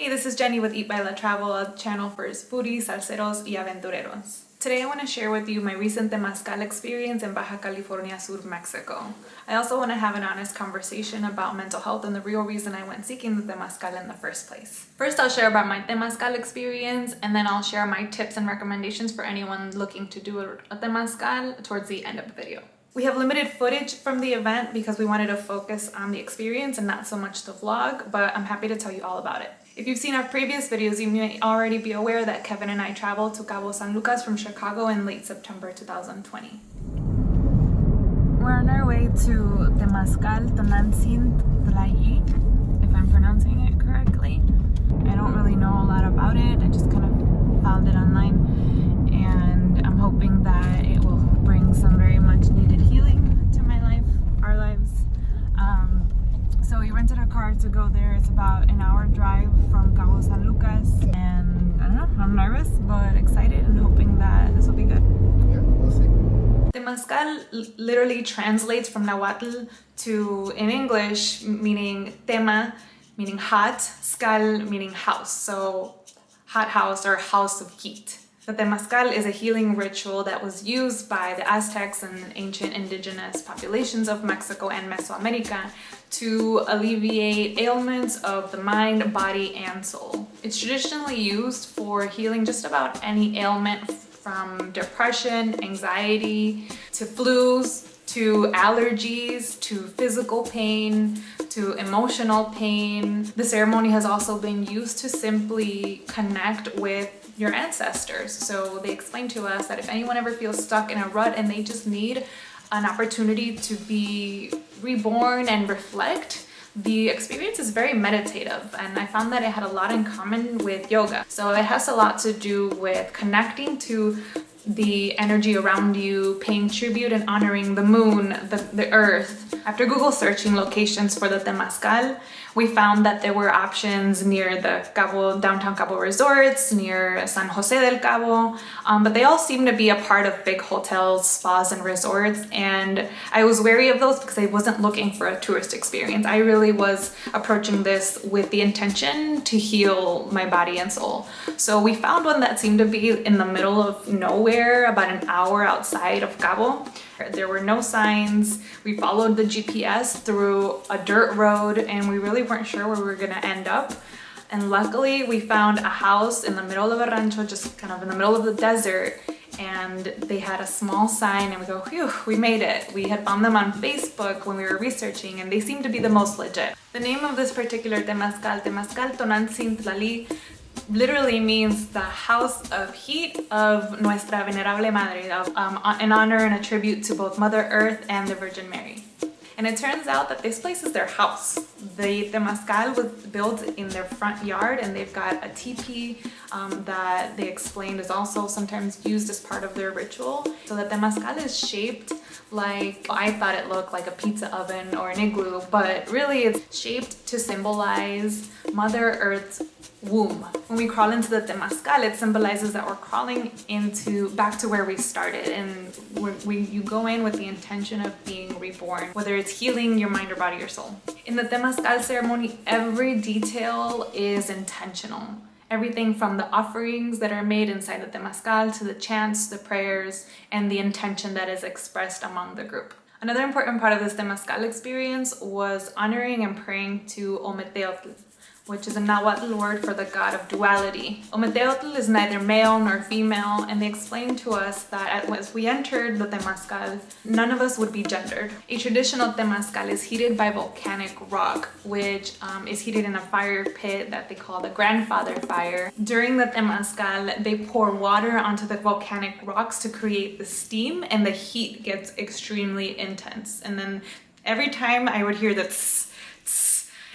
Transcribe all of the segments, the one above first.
Hey, this is Jenny with Eat by La Travel, a channel for foodies, salseros, y aventureros. Today I want to share with you my recent Temazcal experience in Baja California Sur, Mexico. I also want to have an honest conversation about mental health and the real reason I went seeking the Temazcal in the first place. First, I'll share about my Temazcal experience, and then I'll share my tips and recommendations for anyone looking to do a Temazcal towards the end of the video. We have limited footage from the event because we wanted to focus on the experience and not so much the vlog, but I'm happy to tell you all about it. If you've seen our previous videos, you may already be aware that Kevin and I traveled to Cabo San Lucas from Chicago in late September 2020. We're on our way to Temazcal, TONANTZIN, TALLI, if I'm pronouncing it correctly. I don't really know a lot about it, I just kind of found it online, and I'm hoping that it will bring some very much needed healing to my life, our lives. So we rented a car to go there. It's about an hour drive from Cabo San Lucas, and I don't know, I'm nervous but excited and hoping that this will be good. Yeah, we'll see. Temazcal literally translates from Nahuatl to, in English, meaning tema, meaning hot, skal, meaning house. So hot house or house of heat. The Temazcal is a healing ritual that was used by the Aztecs and ancient indigenous populations of Mexico and Mesoamerica to alleviate ailments of the mind, body, and soul. It's traditionally used for healing just about any ailment, from depression, anxiety, to flus, to allergies, to physical pain, to emotional pain. The ceremony has also been used to simply connect with your ancestors. So they explain to us that if anyone ever feels stuck in a rut and they just need an opportunity to be reborn and reflect, the experience is very meditative, and I found that it had a lot in common with yoga. So it has a lot to do with connecting to the energy around you, paying tribute and honoring the moon, the earth. After Google searching locations for the Temazcal, we found that there were options near the downtown Cabo resorts, near San Jose del Cabo, but they all seem to be a part of big hotels, spas, and resorts, and I was wary of those because I wasn't looking for a tourist experience. I really was approaching this with the intention to heal my body and soul. So we found one that seemed to be in the middle of nowhere, about an hour outside of Cabo. There were no signs. We followed the GPS through a dirt road, and we really weren't sure where we were gonna end up. And luckily we found a house in the middle of a rancho, just kind of in the middle of the desert, and they had a small sign, and we go, phew, we made it. We had found them on Facebook when we were researching, and they seemed to be the most legit. The name of this particular Temazcal, TONANTZIN TALLI, literally means the house of heat of Nuestra Venerable Madre, in honor and a tribute to both Mother Earth and the Virgin Mary. And it turns out that this place is their house. The Temazcal was built in their front yard, and they've got a teepee that they explained is also sometimes used as part of their ritual. So the Temazcal is shaped like, I thought it looked like a pizza oven or an igloo, but really it's shaped to symbolize Mother Earth's womb. When we crawl into the Temazcal, it symbolizes that we're crawling back to where we started, and you go in with the intention of being reborn, whether it's healing your mind or body or soul. In the Temazcal ceremony, every detail is intentional. Everything from the offerings that are made inside the Temazcal to the chants, the prayers, and the intention that is expressed among the group. Another important part of this Temazcal experience was honoring and praying to OMETEOTL, which is a Nahuatl word for the god of duality. OMETEOTL is neither male nor female, and they explained to us that as we entered the Temazcal, none of us would be gendered. A traditional Temazcal is heated by volcanic rock, which is heated in a fire pit that they call the grandfather fire. During the Temazcal, they pour water onto the volcanic rocks to create the steam, and the heat gets extremely intense. And then every time I would hear the tss,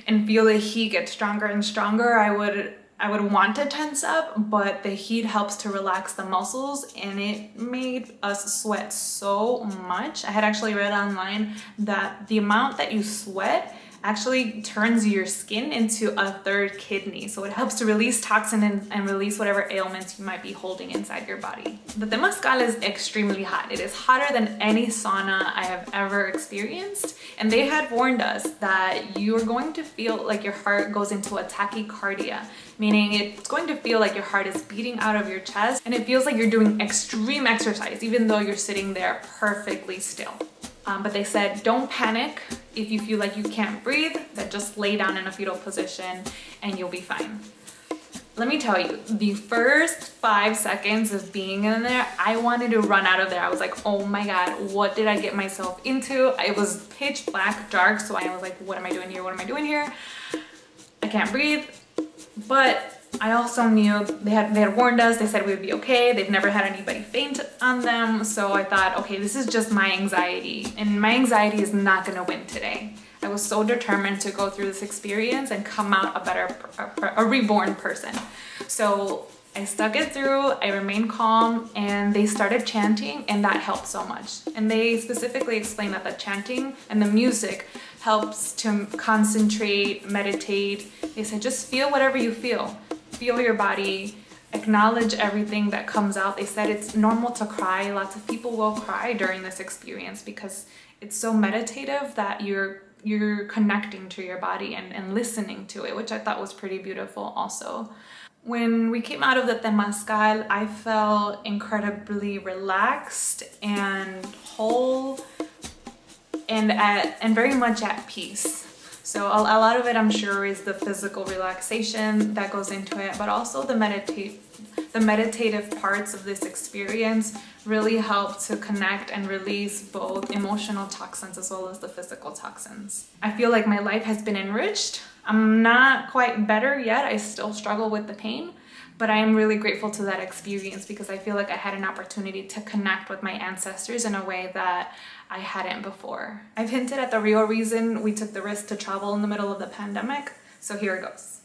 and feel the heat get stronger and stronger, I would want to tense up, but the heat helps to relax the muscles, and it made us sweat so much. I had actually read online that the amount that you sweat actually turns your skin into a third kidney. So it helps to release toxin and release whatever ailments you might be holding inside your body. The Temazcal is extremely hot. It is hotter than any sauna I have ever experienced. And they had warned us that you are going to feel like your heart goes into a tachycardia, meaning it's going to feel like your heart is beating out of your chest, and it feels like you're doing extreme exercise even though you're sitting there perfectly still. But they said, don't panic. If you feel like you can't breathe, then just lay down in a fetal position and you'll be fine. Let me tell you, the first 5 seconds of being in there, I wanted to run out of there. I was like, oh my God, what did I get myself into? It was pitch black, dark, so I was like, what am I doing here? What am I doing here? I can't breathe. But I also knew they had warned us. They said we would be okay. They've never had anybody faint on them. So I thought, okay, this is just my anxiety, and my anxiety is not gonna win today. I was so determined to go through this experience and come out a reborn person. So I stuck it through, I remained calm, and they started chanting, and that helped so much. And they specifically explained that the chanting and the music helps to concentrate, meditate. They said, just feel whatever you feel. Feel your body, acknowledge everything that comes out. They said it's normal to cry. Lots of people will cry during this experience because it's so meditative that you're connecting to your body and listening to it, which I thought was pretty beautiful also. When we came out of the Temazcal, I felt incredibly relaxed and whole and very much at peace. So a lot of it, I'm sure, is the physical relaxation that goes into it, but also the meditative parts of this experience really help to connect and release both emotional toxins as well as the physical toxins. I feel like my life has been enriched. I'm not quite better yet. I still struggle with the pain, but I am really grateful to that experience because I feel like I had an opportunity to connect with my ancestors in a way that I hadn't before. I've hinted at the real reason we took the risk to travel in the middle of the pandemic, so here it goes.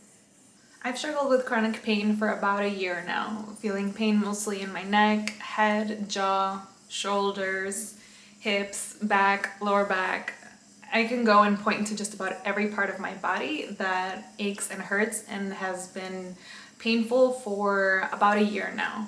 I've struggled with chronic pain for about a year now, feeling pain mostly in my neck, head, jaw, shoulders, hips, back, lower back. I can go and point to just about every part of my body that aches and hurts and has been painful for about a year now.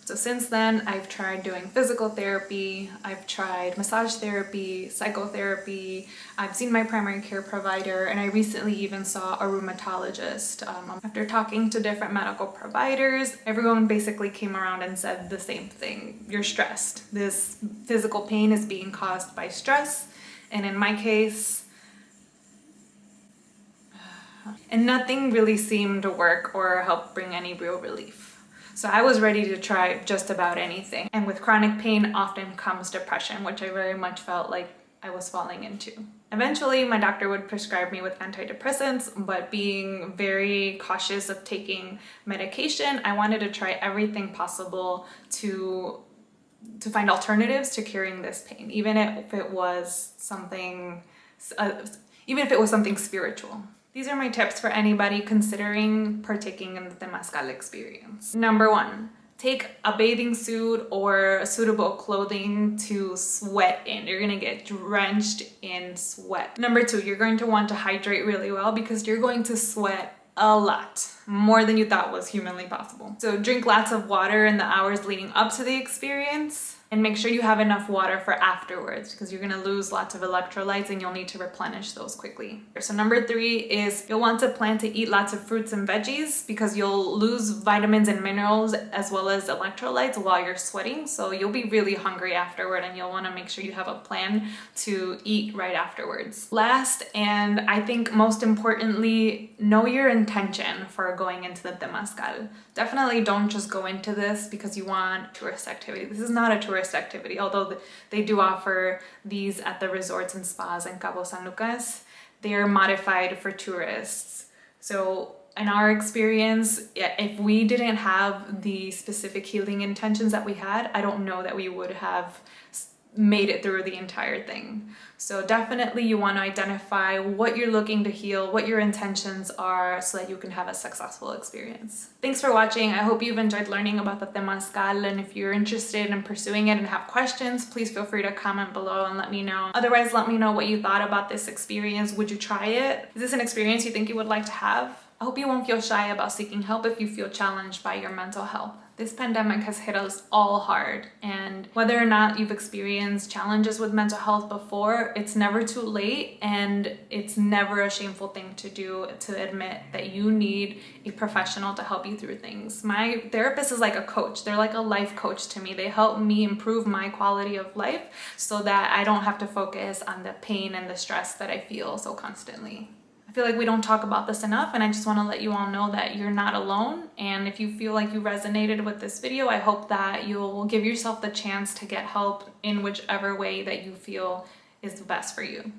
So since then, I've tried doing physical therapy, I've tried massage therapy, psychotherapy, I've seen my primary care provider, and I recently even saw a rheumatologist. After talking to different medical providers, everyone basically came around and said the same thing. You're stressed. This physical pain is being caused by stress, and in my case, and nothing really seemed to work or help bring any real relief. So I was ready to try just about anything. And with chronic pain often comes depression, which I very much felt like I was falling into. Eventually, my doctor would prescribe me with antidepressants, but being very cautious of taking medication, I wanted to try everything possible to find alternatives to curing this pain, even if it was something spiritual. These are my tips for anybody considering partaking in the Temazcal experience. Number 1, take a bathing suit or suitable clothing to sweat in. You're gonna get drenched in sweat. Number 2, you're going to want to hydrate really well because you're going to sweat a lot, more than you thought was humanly possible. So drink lots of water in the hours leading up to the experience, and make sure you have enough water for afterwards because you're gonna lose lots of electrolytes and you'll need to replenish those quickly. So number 3 is you'll want to plan to eat lots of fruits and veggies because you'll lose vitamins and minerals as well as electrolytes while you're sweating. So you'll be really hungry afterward and you'll wanna make sure you have a plan to eat right afterwards. Last, and I think most importantly, know your intention for going into the Temazcal. Definitely don't just go into this because you want tourist activity. This is not a tourist activity, although they do offer these at the resorts and spas in Cabo San Lucas. They are modified for tourists. So in our experience, if we didn't have the specific healing intentions that we had, I don't know that we would have made it through the entire thing. So definitely you want to identify what you're looking to heal, what your intentions are, so that you can have a successful experience. Thanks for watching. I hope you've enjoyed learning about the Temazcal, and if you're interested in pursuing it and have questions, please feel free to comment below and let me know. Otherwise, let me know what you thought about this experience. Would you try it? Is this an experience you think you would like to have? I hope you won't feel shy about seeking help if you feel challenged by your mental health. This pandemic has hit us all hard, and whether or not you've experienced challenges with mental health before, it's never too late, and it's never a shameful thing to do to admit that you need a professional to help you through things. My therapist is like a coach. They're like a life coach to me. They help me improve my quality of life so that I don't have to focus on the pain and the stress that I feel so constantly. I feel like we don't talk about this enough, and I just want to let you all know that you're not alone. And if you feel like you resonated with this video, I hope that you'll give yourself the chance to get help in whichever way that you feel is the best for you.